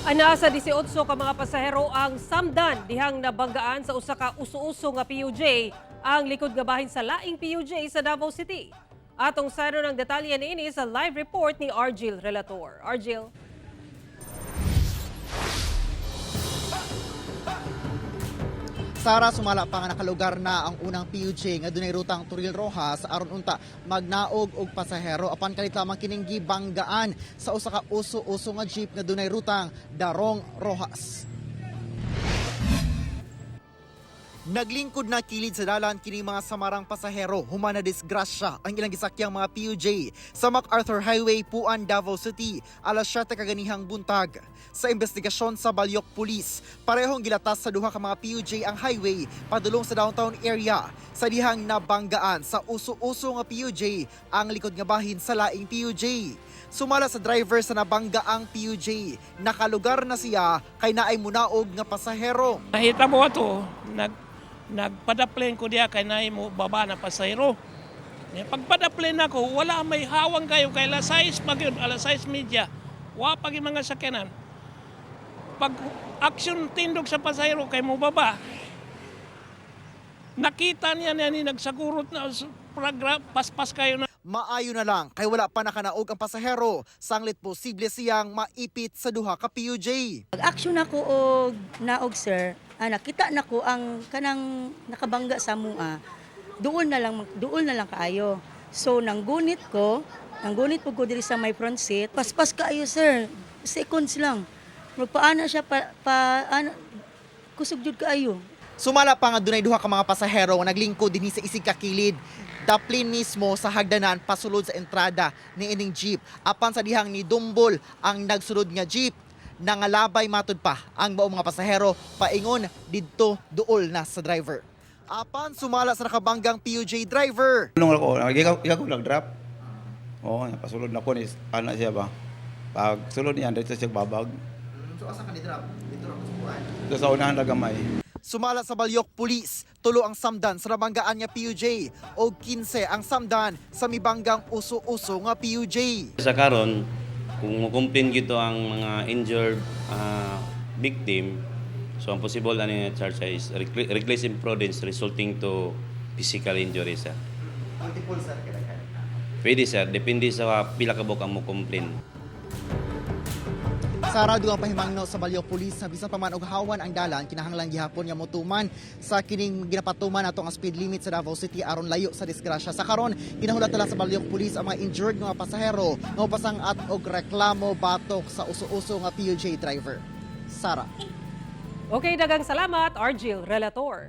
Ana sa 18 ka mga pasahero ang samdan dihang nabanggaan sa usa ka uso-uso nga PUJ ang likod nga bahin sa laing PUJ sa Davao City. Atong sayro ng detalye niini sa live report ni Argil Relator. Argil. Sara, sumala pa nga nakalugar na ang unang PUJ nga dunay rutang Turil Rojas aron unta magnaog og pasahero apan kalit lamang kining gibanggaan sa usa ka uso-uso nga jeep nga dunay rutang Darong Rojas. Naglingkod na kilid sa dalan kining mga samarang pasahero human na disgrasya ang ilang gisakyang mga PUJ sa MacArthur Highway, Puan, Davao City alas 7 kaganihang buntag. Sa investigasyon sa Balyok Police, parehong gilatas sa duha ka mga PUJ ang highway padulong sa downtown area sa dihang nabanggaan sa uso-uso nga PUJ ang likod nga bahin sa laing PUJ. Sumala sa driver sa nabanggaang PUJ, nakalugar na siya kay naay munaog nga pasahero. Nakita mo ato, nagpadaplane ko diya kay naay mo baba na pasahero. Pagpadaplane ako, wala may hawang kayo kay alas 6 magyud, alas 6 media. Wa pag yung mga sakyanan. Pag action tindog sa pasahero kay mo baba, nakita niya ni nagsagurot na paspas kayo na. Maayo na lang kay wala pa nakanaog ang pasahero, sanglit posible siyang maipit sa duha ka PUJ. Pag-action ako og naog sir, nakita nako ang kanang nakabangga sa mua. Duol na lang kaayo. So nanggunit po ko diri sa my front seat. Paspas kaayo sir. Seconds lang. Magpaana siya kusog jud kaayo. Sumala pa nga dunay duha ka mga pasahero nga naglingkod dinhi sa isig ka kilid. Daplin mismo sa hagdanan pasulod sa entrada ni ining jeep. Apan sa dihang ni Dumbol ang nagsulod nga jeep. Nangalabay matud pa ang maong mga pasahero paingon didto duol na sa driver. Apan sumala sa nakabanggang PUJ driver. Nung ako, ikaw nag-drop. Oo, napasulod na ko ni anak siya ba. Pag sulod niya, dito siya babag. So asa ka ni drop? Dito ra sa buwan. Ito sa unahan na gamay. Sumala sa Balyok Police, tulo ang samdan sa nabanggaan nga PUJ o 15 ang samdan sa mibanggang uso-uso nga PUJ. Sa karon, kung mukumpin gito ang mga injured victim, so ang possible ani charge is reckless imprudence resulting to physical injury sir. Multiple sir kailangan. Pwede sir, depende sa pila ka buok ang mukumplin. Sara, dugang pahimangno sa Balyok Police na bisan pa man og hawan ang dalan kinahanglan gihapon nga motuman sa kining ginapatuman atong ang speed limit sa Davao City aron layo sa disgrasya. Sa karon ginahulat nila sa Balyok Police ang mga injured nga pasahero nga pasangat og reklamo batok sa uso-uso nga PUJ driver. Sara. Okay, dagang salamat Argil Relator.